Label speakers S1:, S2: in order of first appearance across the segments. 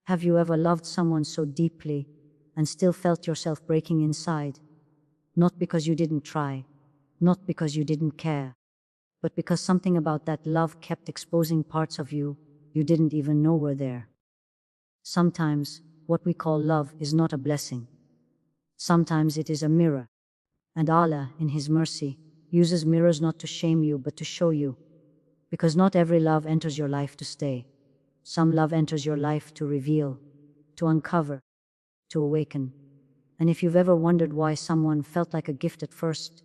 S1: Have you ever loved someone so deeply and still felt yourself breaking inside? Not because you didn't try, not because you didn't care, but because something about that love kept exposing parts of you you didn't even know were there. Sometimes, what we call love is not a blessing. Sometimes it is a mirror. And Allah, in His mercy, uses mirrors not to shame you but to show you. Because not every love enters your life to stay. Some love enters your life to reveal, to uncover, to awaken. And if you've ever wondered why someone felt like a gift at first,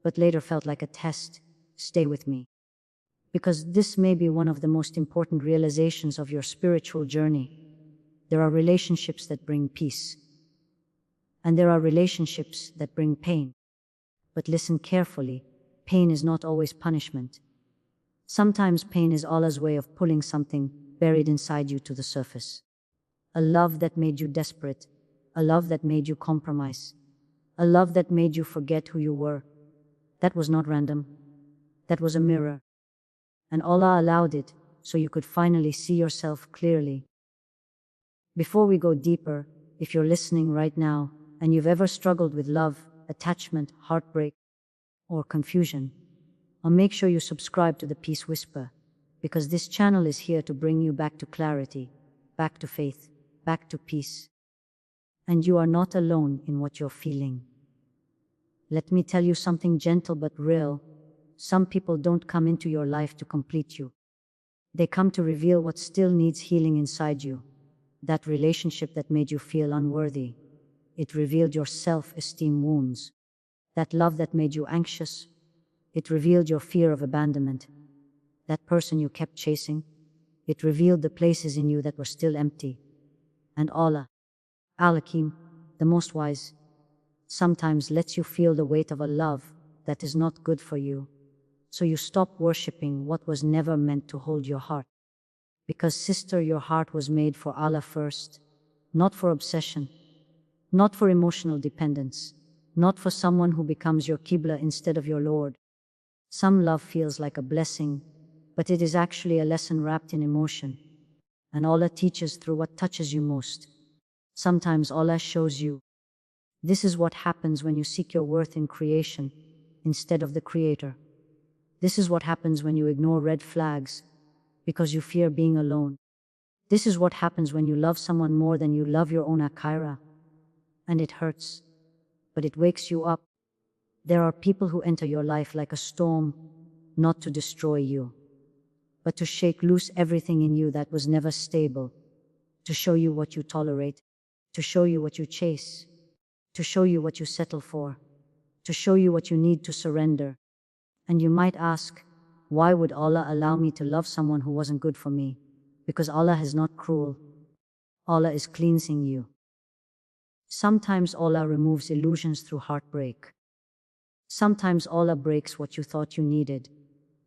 S1: but later felt like a test, stay with me. Because this may be one of the most important realizations of your spiritual journey. There are relationships that bring peace. And there are relationships that bring pain. But listen carefully, pain is not always punishment. Sometimes pain is Allah's way of pulling something buried inside you to the surface. A love that made you desperate, a love that made you compromise, a love that made you forget who you were. That was not random. That was a mirror. And Allah allowed it so you could finally see yourself clearly. Before we go deeper, if you're listening right now and you've ever struggled with love, attachment, heartbreak, or confusion, I'll make sure you subscribe to the Peace Whisper, because this channel is here to bring you back to clarity, back to faith, back to peace. And you are not alone in what you're feeling. Let me tell you something gentle but real. Some people don't come into your life to complete you. They come to reveal what still needs healing inside you. That relationship that made you feel unworthy. It revealed your self-esteem wounds. That love that made you anxious. It revealed your fear of abandonment. That person you kept chasing. It revealed the places in you that were still empty. And Allah, Al-Hakim, the most wise, sometimes lets you feel the weight of a love that is not good for you. So you stop worshipping what was never meant to hold your heart. Because sister, your heart was made for Allah first, not for obsession, not for emotional dependence, not for someone who becomes your Qibla instead of your Lord. Some love feels like a blessing, but it is actually a lesson wrapped in emotion. And Allah teaches through what touches you most. Sometimes Allah shows you. This is what happens when you seek your worth in creation instead of the Creator. This is what happens when you ignore red flags because you fear being alone. This is what happens when you love someone more than you love your own Akira. And it hurts, but it wakes you up. There are people who enter your life like a storm, not to destroy you, but to shake loose everything in you that was never stable, to show you what you tolerate, to show you what you chase, to show you what you settle for, to show you what you need to surrender. And you might ask, why would Allah allow me to love someone who wasn't good for me? Because Allah is not cruel. Allah is cleansing you. Sometimes Allah removes illusions through heartbreak. Sometimes Allah breaks what you thought you needed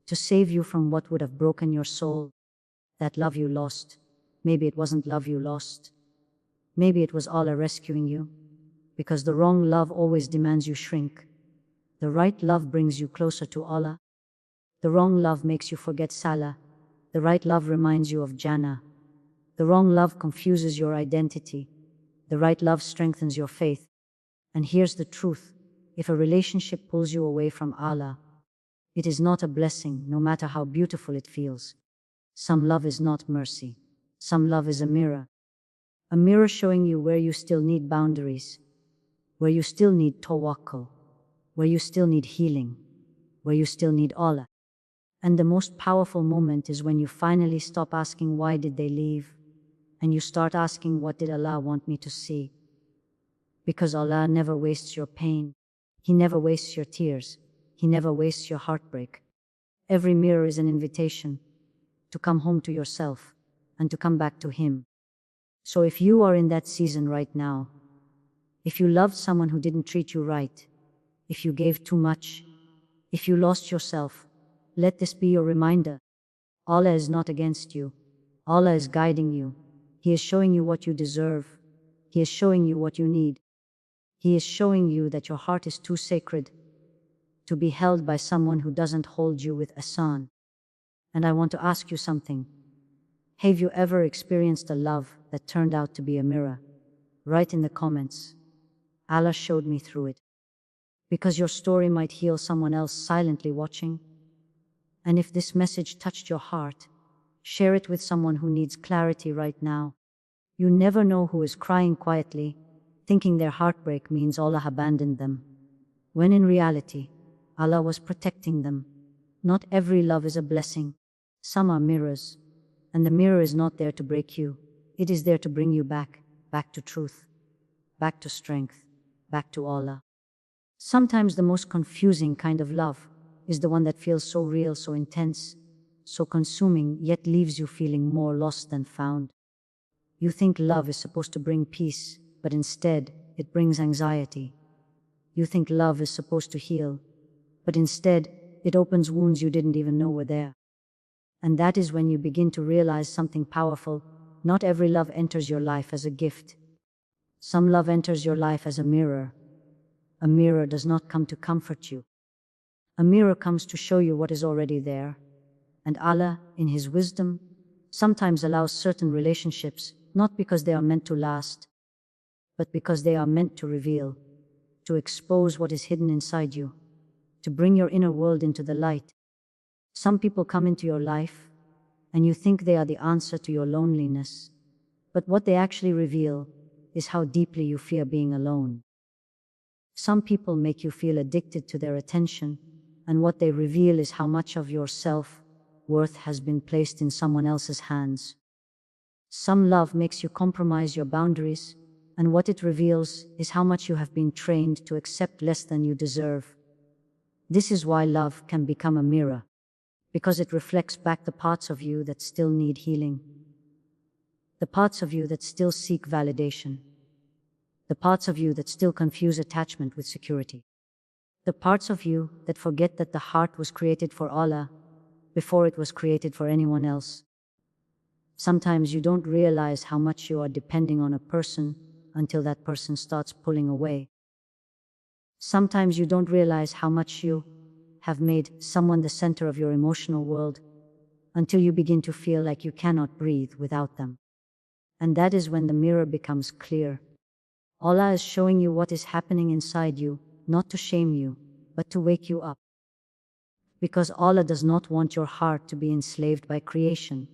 S1: to save you from what would have broken your soul. That love you lost. Maybe it wasn't love you lost. Maybe it was Allah rescuing you. Because the wrong love always demands you shrink. The right love brings you closer to Allah. The wrong love makes you forget Salah. The right love reminds you of Jannah. The wrong love confuses your identity. The right love strengthens your faith. And here's the truth. If a relationship pulls you away from Allah, it is not a blessing, no matter how beautiful it feels. Some love is not mercy. Some love is a mirror. A mirror showing you where you still need boundaries, where you still need tawakkul, where you still need healing, where you still need Allah. And the most powerful moment is when you finally stop asking why did they leave, and you start asking what did Allah want me to see. Because Allah never wastes your pain. He never wastes your tears. He never wastes your heartbreak. Every mirror is an invitation to come home to yourself and to come back to Him. So if you are in that season right now, if you loved someone who didn't treat you right, if you gave too much, if you lost yourself, let this be your reminder. Allah is not against you. Allah is guiding you. He is showing you what you deserve. He is showing you what you need. He is showing you that your heart is too sacred to be held by someone who doesn't hold you with ahsan. And I want to ask you something. Have you ever experienced a love that turned out to be a mirror? Write in the comments. Allah showed me through it. Because your story might heal someone else silently watching. And if this message touched your heart, share it with someone who needs clarity right now. You never know who is crying quietly, thinking their heartbreak means Allah abandoned them, when in reality, Allah was protecting them. Not every love is a blessing. Some are mirrors, and the mirror is not there to break you. It is there to bring you back to truth, back to strength, back to Allah. Sometimes the most confusing kind of love is the one that feels so real, so intense, so consuming, yet leaves you feeling more lost than found. You think love is supposed to bring peace, but instead, it brings anxiety. You think love is supposed to heal, but instead, it opens wounds you didn't even know were there. And that is when you begin to realize something powerful. Not every love enters your life as a gift. Some love enters your life as a mirror. A mirror does not come to comfort you. A mirror comes to show you what is already there. And Allah, in His wisdom, sometimes allows certain relationships, not because they are meant to last, but because they are meant to reveal, to expose what is hidden inside you, to bring your inner world into the light. Some people come into your life, and you think they are the answer to your loneliness, but what they actually reveal is how deeply you fear being alone. Some people make you feel addicted to their attention, and what they reveal is how much of your self-worth has been placed in someone else's hands. Some love makes you compromise your boundaries, and what it reveals is how much you have been trained to accept less than you deserve. This is why love can become a mirror, because it reflects back the parts of you that still need healing, the parts of you that still seek validation, the parts of you that still confuse attachment with security, the parts of you that forget that the heart was created for Allah before it was created for anyone else. Sometimes you don't realize how much you are depending on a person until that person starts pulling away. Sometimes you don't realize how much you have made someone the center of your emotional world until you begin to feel like you cannot breathe without them. And that is when the mirror becomes clear. Allah is showing you what is happening inside you, not to shame you, but to wake you up. Because Allah does not want your heart to be enslaved by creation.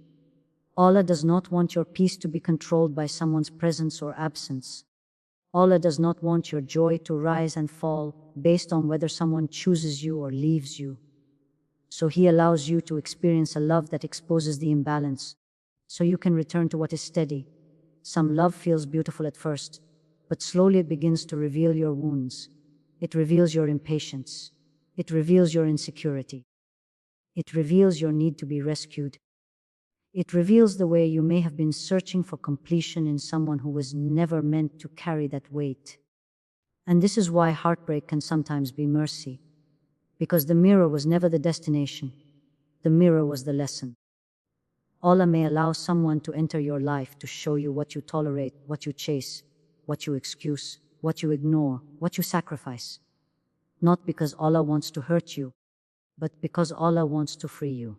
S1: Allah does not want your peace to be controlled by someone's presence or absence. Allah does not want your joy to rise and fall based on whether someone chooses you or leaves you. So He allows you to experience a love that exposes the imbalance, so you can return to what is steady. Some love feels beautiful at first, but slowly it begins to reveal your wounds. It reveals your impatience. It reveals your insecurity. It reveals your need to be rescued. It reveals the way you may have been searching for completion in someone who was never meant to carry that weight. And this is why heartbreak can sometimes be mercy. Because the mirror was never the destination. The mirror was the lesson. Allah may allow someone to enter your life to show you what you tolerate, what you chase, what you excuse, what you ignore, what you sacrifice. Not because Allah wants to hurt you, but because Allah wants to free you.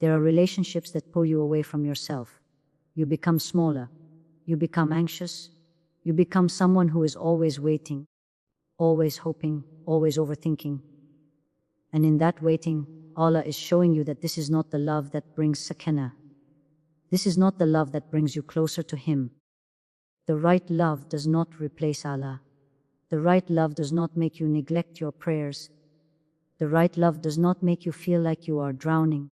S1: There are relationships that pull you away from yourself. You become smaller. You become anxious. You become someone who is always waiting, always hoping, always overthinking. And in that waiting, Allah is showing you that this is not the love that brings sakina. This is not the love that brings you closer to Him. The right love does not replace Allah. The right love does not make you neglect your prayers. The right love does not make you feel like you are drowning.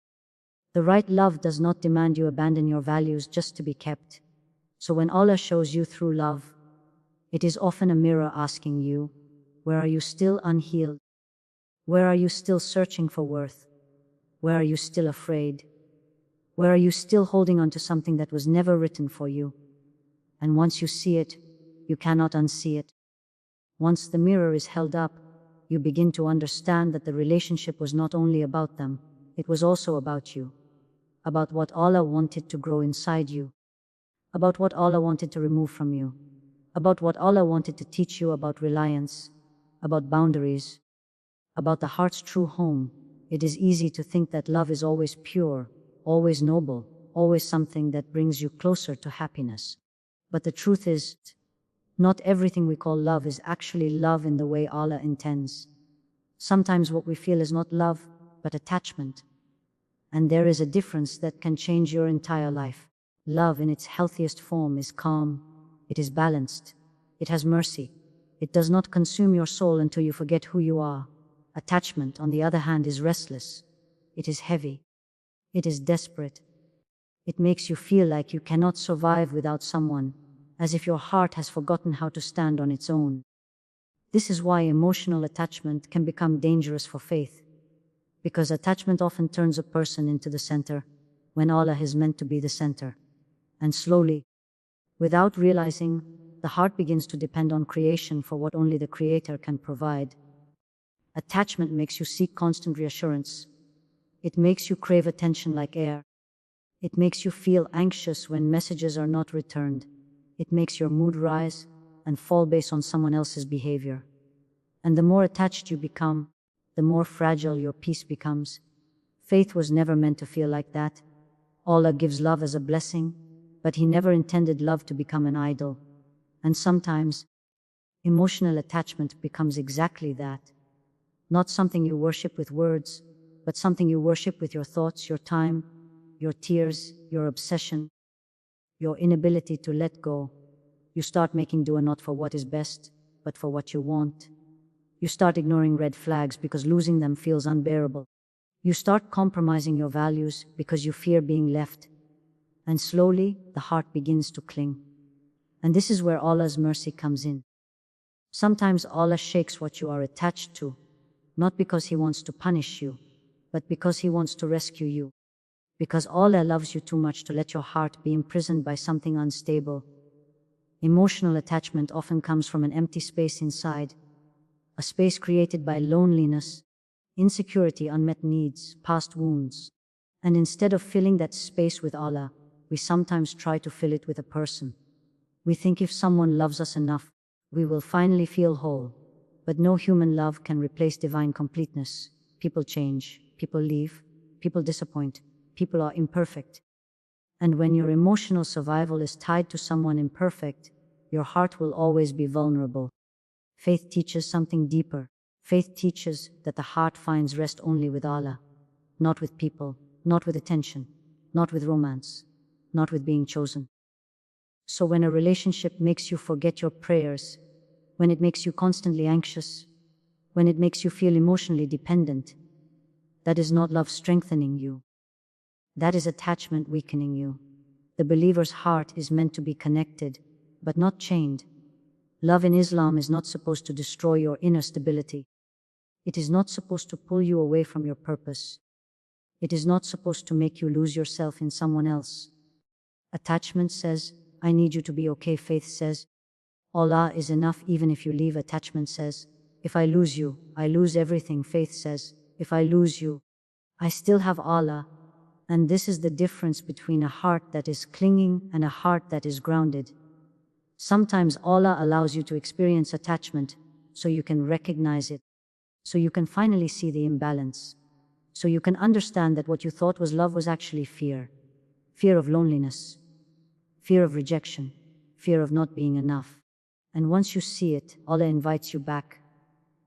S1: The right love does not demand you abandon your values just to be kept. So when Allah shows you through love, it is often a mirror asking you, where are you still unhealed? Where are you still searching for worth? Where are you still afraid? Where are you still holding on to something that was never written for you? And once you see it, you cannot unsee it. Once the mirror is held up, you begin to understand that the relationship was not only about them, it was also about you. About what Allah wanted to grow inside you. About what Allah wanted to remove from you. About what Allah wanted to teach you about reliance, about boundaries, about the heart's true home. It is easy to think that love is always pure, always noble, always something that brings you closer to happiness. But the truth is, not everything we call love is actually love in the way Allah intends. Sometimes what we feel is not love, but attachment. And there is a difference that can change your entire life. Love in its healthiest form is calm, it is balanced, it has mercy. It does not consume your soul until you forget who you are. Attachment, on the other hand, is restless. It is heavy. It is desperate. It makes you feel like you cannot survive without someone, as if your heart has forgotten how to stand on its own. This is why emotional attachment can become dangerous for faith, because attachment often turns a person into the center, when Allah is meant to be the center. And slowly, without realizing, the heart begins to depend on creation for what only the Creator can provide. Attachment makes you seek constant reassurance. It makes you crave attention like air. It makes you feel anxious when messages are not returned. It makes your mood rise and fall based on someone else's behavior. And the more attached you become, the more fragile your peace becomes. Faith was never meant to feel like that. Allah gives love as a blessing, but He never intended love to become an idol. And sometimes, emotional attachment becomes exactly that. Not something you worship with words, but something you worship with your thoughts, your time, your tears, your obsession, your inability to let go. You start making dua not for what is best, but for what you want. You start ignoring red flags because losing them feels unbearable. You start compromising your values because you fear being left. And slowly, the heart begins to cling. And this is where Allah's mercy comes in. Sometimes Allah shakes what you are attached to, not because He wants to punish you, but because He wants to rescue you. Because Allah loves you too much to let your heart be imprisoned by something unstable. Emotional attachment often comes from an empty space inside, a space created by loneliness, insecurity, unmet needs, past wounds. And instead of filling that space with Allah, we sometimes try to fill it with a person. We think if someone loves us enough, we will finally feel whole. But no human love can replace divine completeness. People change, people leave, people disappoint, people are imperfect. And when your emotional survival is tied to someone imperfect, your heart will always be vulnerable. Faith teaches something deeper. Faith teaches that the heart finds rest only with Allah, not with people, not with attention, not with romance, not with being chosen. So when a relationship makes you forget your prayers, when it makes you constantly anxious, when it makes you feel emotionally dependent, that is not love strengthening you. That is attachment weakening you. The believer's heart is meant to be connected, but not chained. Love in Islam is not supposed to destroy your inner stability. It is not supposed to pull you away from your purpose. It is not supposed to make you lose yourself in someone else. Attachment says, I need you to be okay. Faith says, Allah is enough even if you leave. Attachment says, if I lose you, I lose everything. Faith says, if I lose you, I still have Allah. And this is the difference between a heart that is clinging and a heart that is grounded. Sometimes Allah allows you to experience attachment so you can recognize it, so you can finally see the imbalance, so you can understand that what you thought was love was actually fear. Fear of loneliness, fear of rejection, fear of not being enough. And once you see it, Allah invites you back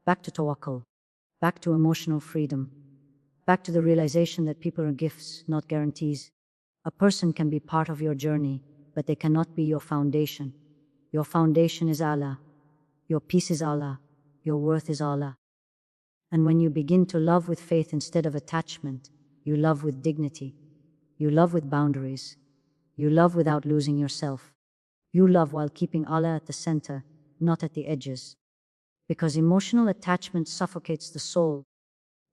S1: to tawakkul, back to emotional freedom, back to the realization that people are gifts, not guarantees. A person can be part of your journey, but they cannot be your foundation. Your foundation is Allah. Your peace is Allah. Your worth is Allah. And when you begin to love with faith instead of attachment, you love with dignity. You love with boundaries. You love without losing yourself. You love while keeping Allah at the center, not at the edges. Because emotional attachment suffocates the soul,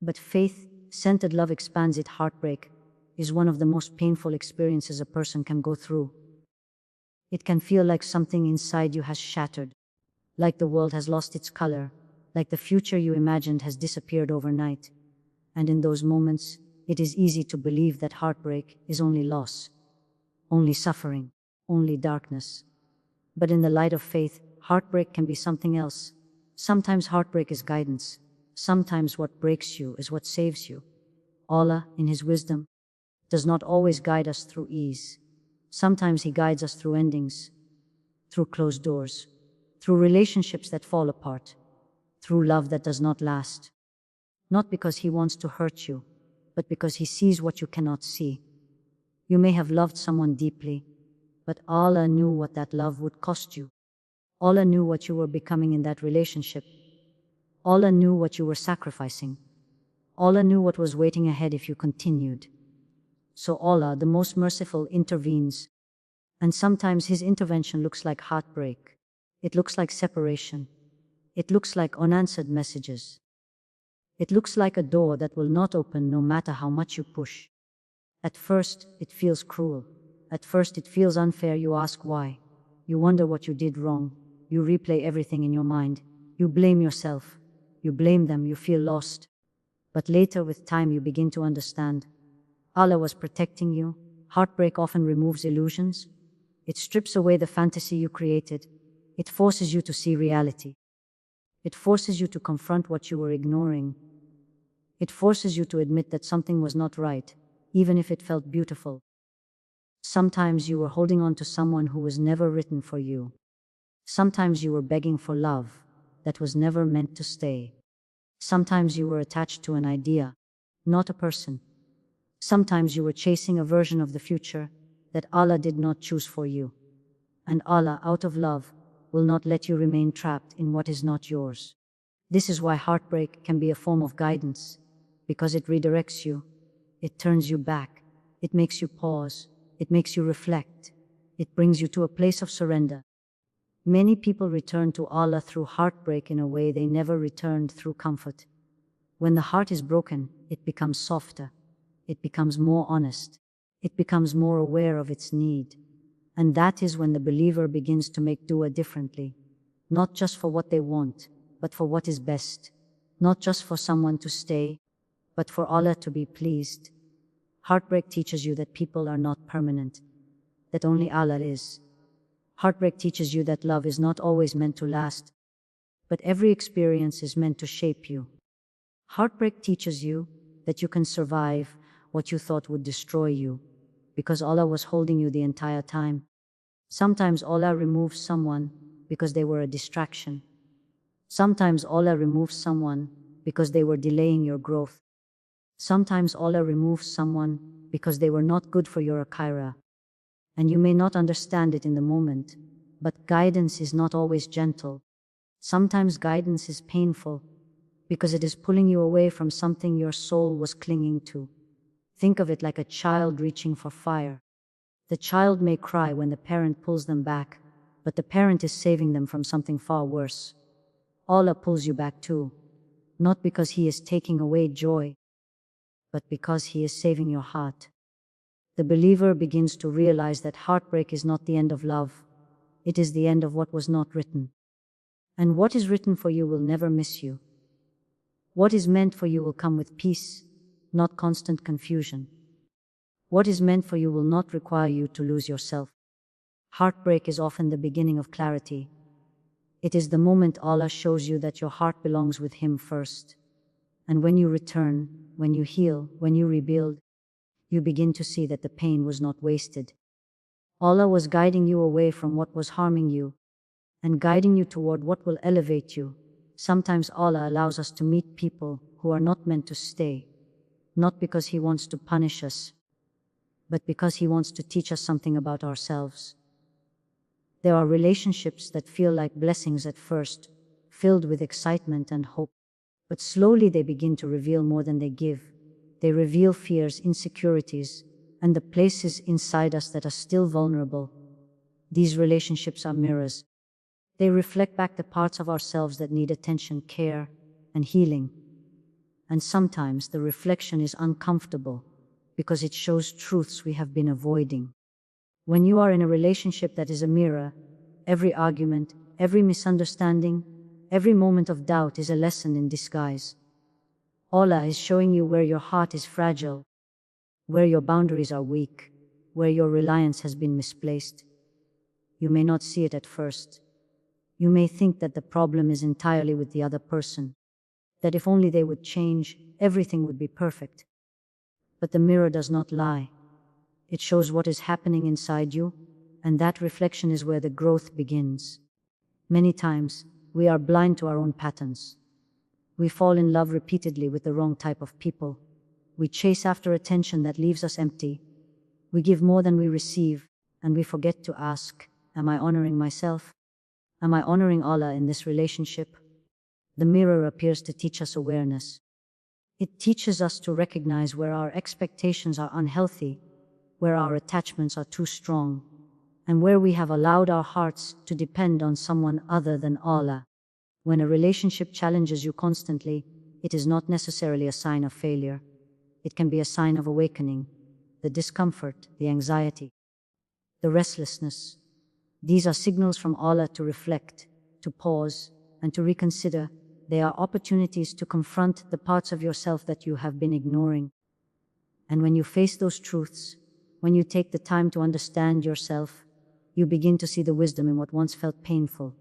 S1: but faith-centered love expands it. Heartbreak is one of the most painful experiences a person can go through. It can feel like something inside you has shattered, like the world has lost its color, like the future you imagined has disappeared overnight. And in those moments, it is easy to believe that heartbreak is only loss, only suffering, only darkness. But in the light of faith, heartbreak can be something else. Sometimes heartbreak is guidance. Sometimes what breaks you is what saves you. Allah, in His wisdom, does not always guide us through ease. Sometimes He guides us through endings, through closed doors, through relationships that fall apart, through love that does not last. Not because He wants to hurt you, but because He sees what you cannot see. You may have loved someone deeply, but Allah knew what that love would cost you. Allah knew what you were becoming in that relationship. Allah knew what you were sacrificing. Allah knew what was waiting ahead if you continued. So Allah, the most merciful, intervenes. And sometimes His intervention looks like heartbreak. It looks like separation. It looks like unanswered messages. It looks like a door that will not open no matter how much you push. At first, it feels cruel. At first, it feels unfair. You ask why. You wonder what you did wrong. You replay everything in your mind. You blame yourself. You blame them. You feel lost. But later, with time, you begin to understand. Allah was protecting you. Heartbreak often removes illusions. It strips away the fantasy you created. It forces you to see reality. It forces you to confront what you were ignoring. It forces you to admit that something was not right, even if it felt beautiful. Sometimes you were holding on to someone who was never written for you. Sometimes you were begging for love that was never meant to stay. Sometimes you were attached to an idea, not a person. Sometimes you were chasing a version of the future that Allah did not choose for you. And Allah, out of love, will not let you remain trapped in what is not yours. This is why heartbreak can be a form of guidance, because it redirects you, it turns you back, it makes you pause, it makes you reflect, it brings you to a place of surrender. Many people return to Allah through heartbreak in a way they never returned through comfort. When the heart is broken, it becomes softer, it becomes more honest, it becomes more aware of its need. And that is when the believer begins to make dua differently, not just for what they want, but for what is best, not just for someone to stay, but for Allah to be pleased. Heartbreak teaches you that people are not permanent, that only Allah is. Heartbreak teaches you that love is not always meant to last, but every experience is meant to shape you. Heartbreak teaches you that you can survive what you thought would destroy you, because Allah was holding you the entire time. Sometimes Allah removes someone because they were a distraction. Sometimes Allah removes someone because they were delaying your growth. Sometimes Allah removes someone because they were not good for your akira. And you may not understand it in the moment, but guidance is not always gentle. Sometimes guidance is painful because it is pulling you away from something your soul was clinging to. Think of it like a child reaching for fire. The child may cry when the parent pulls them back, but the parent is saving them from something far worse. Allah pulls you back too, not because He is taking away joy, but because He is saving your heart. The believer begins to realize that heartbreak is not the end of love, it is the end of what was not written. And what is written for you will never miss you. What is meant for you will come with peace, not constant confusion. What is meant for you will not require you to lose yourself. Heartbreak is often the beginning of clarity. It is the moment Allah shows you that your heart belongs with Him first. And when you return, when you heal, when you rebuild, you begin to see that the pain was not wasted. Allah was guiding you away from what was harming you, and guiding you toward what will elevate you. Sometimes Allah allows us to meet people who are not meant to stay, not because He wants to punish us, but because He wants to teach us something about ourselves. There are relationships that feel like blessings at first, filled with excitement and hope, but slowly they begin to reveal more than they give. They reveal fears, insecurities, and the places inside us that are still vulnerable. These relationships are mirrors. They reflect back the parts of ourselves that need attention, care, and healing. And sometimes the reflection is uncomfortable because it shows truths we have been avoiding. When you are in a relationship that is a mirror, every argument, every misunderstanding, every moment of doubt is a lesson in disguise. Allah is showing you where your heart is fragile, where your boundaries are weak, where your reliance has been misplaced. You may not see it at first. You may think that the problem is entirely with the other person, that if only they would change, everything would be perfect. But the mirror does not lie. It shows what is happening inside you, and that reflection is where the growth begins. Many times, we are blind to our own patterns. We fall in love repeatedly with the wrong type of people. We chase after attention that leaves us empty. We give more than we receive, and we forget to ask, am I honoring myself? Am I honoring Allah in this relationship? The mirror appears to teach us awareness. It teaches us to recognize where our expectations are unhealthy, where our attachments are too strong, and where we have allowed our hearts to depend on someone other than Allah. When a relationship challenges you constantly, it is not necessarily a sign of failure. It can be a sign of awakening, the discomfort, the anxiety, the restlessness. These are signals from Allah to reflect, to pause, and to reconsider. They are opportunities to confront the parts of yourself that you have been ignoring. And when you face those truths, when you take the time to understand yourself, you begin to see the wisdom in what once felt painful.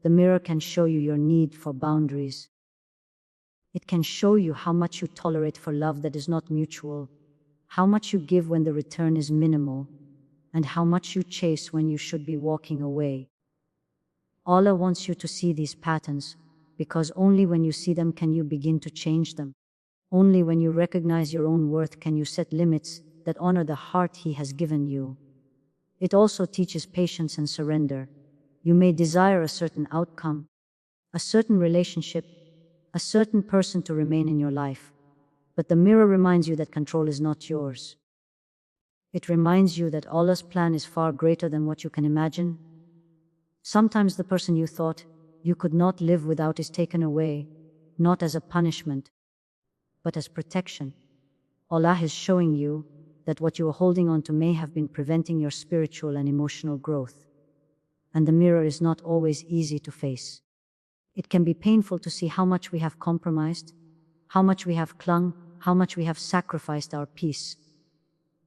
S1: The mirror can show you your need for boundaries. It can show you how much you tolerate for love that is not mutual, how much you give when the return is minimal, and how much you chase when you should be walking away. Allah wants you to see these patterns, because only when you see them can you begin to change them. Only when you recognize your own worth can you set limits that honor the heart He has given you. It also teaches patience and surrender. You may desire a certain outcome, a certain relationship, a certain person to remain in your life, but the mirror reminds you that control is not yours. It reminds you that Allah's plan is far greater than what you can imagine. Sometimes the person you thought you could not live without is taken away, not as a punishment, but as protection. Allah is showing you that what you are holding on to may have been preventing your spiritual and emotional growth. And the mirror is not always easy to face. It can be painful to see how much we have compromised, how much we have clung, how much we have sacrificed our peace.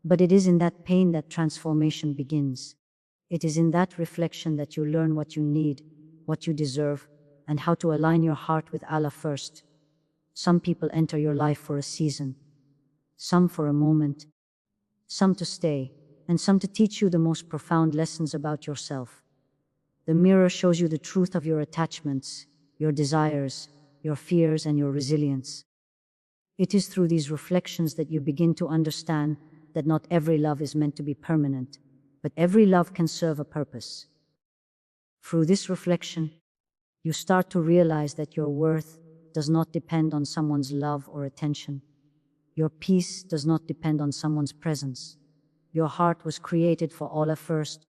S1: But it is in that pain that transformation begins. It is in that reflection that you learn what you need, what you deserve, and how to align your heart with Allah first. Some people enter your life for a season, some for a moment, some to stay, and some to teach you the most profound lessons about yourself. The mirror shows you the truth of your attachments, your desires, your fears, and your resilience. It is through these reflections that you begin to understand that not every love is meant to be permanent, but every love can serve a purpose. Through this reflection, you start to realize that your worth does not depend on someone's love or attention. Your peace does not depend on someone's presence. Your heart was created for Allah first,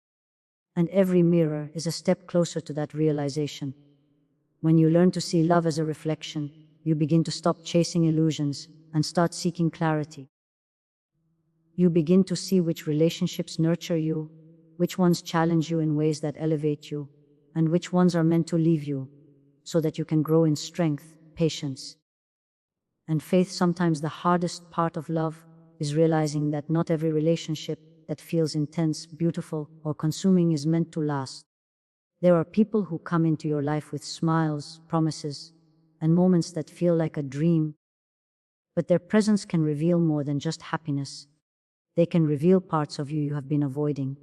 S1: and every mirror is a step closer to that realization. When you learn to see love as a reflection, you begin to stop chasing illusions and start seeking clarity. You begin to see which relationships nurture you, which ones challenge you in ways that elevate you, and which ones are meant to leave you, so that you can grow in strength, patience, and faith. Sometimes the hardest part of love is realizing that not every relationship that feels intense, beautiful, or consuming is meant to last. There are people who come into your life with smiles, promises, and moments that feel like a dream, but their presence can reveal more than just happiness. They can reveal parts of you you have been avoiding.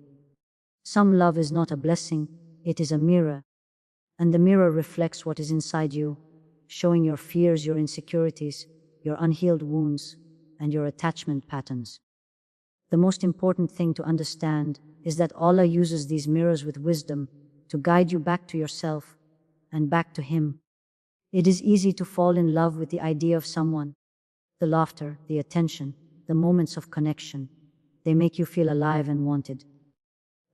S1: Some love is not a blessing, it is a mirror, and the mirror reflects what is inside you, showing your fears, your insecurities, your unhealed wounds, and your attachment patterns. The most important thing to understand is that Allah uses these mirrors with wisdom to guide you back to yourself and back to Him. It is easy to fall in love with the idea of someone, the laughter, the attention, the moments of connection. They make you feel alive and wanted.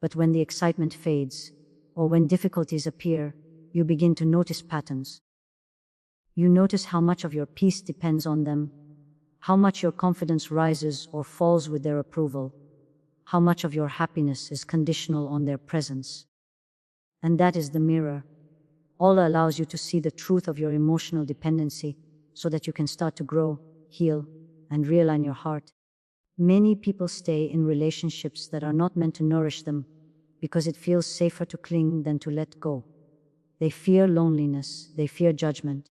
S1: But when the excitement fades, or when difficulties appear, you begin to notice patterns. You notice how much of your peace depends on them, how much your confidence rises or falls with their approval, how much of your happiness is conditional on their presence. And that is the mirror. Allah allows you to see the truth of your emotional dependency so that you can start to grow, heal, and realign your heart. Many people stay in relationships that are not meant to nourish them because it feels safer to cling than to let go. They fear loneliness, they fear judgment,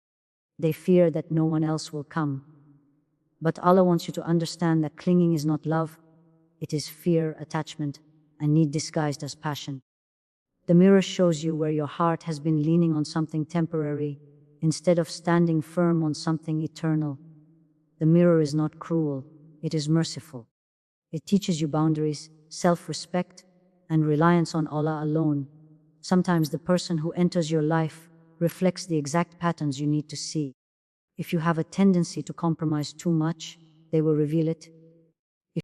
S1: they fear that no one else will come. But Allah wants you to understand that clinging is not love, It is fear, attachment, and need disguised as passion. The mirror shows you where your heart has been leaning on something temporary, instead of standing firm on something eternal. The mirror is not cruel, it is merciful. It teaches you boundaries, self-respect, and reliance on Allah alone. Sometimes the person who enters your life reflects the exact patterns you need to see. If you have a tendency to compromise too much, they will reveal it.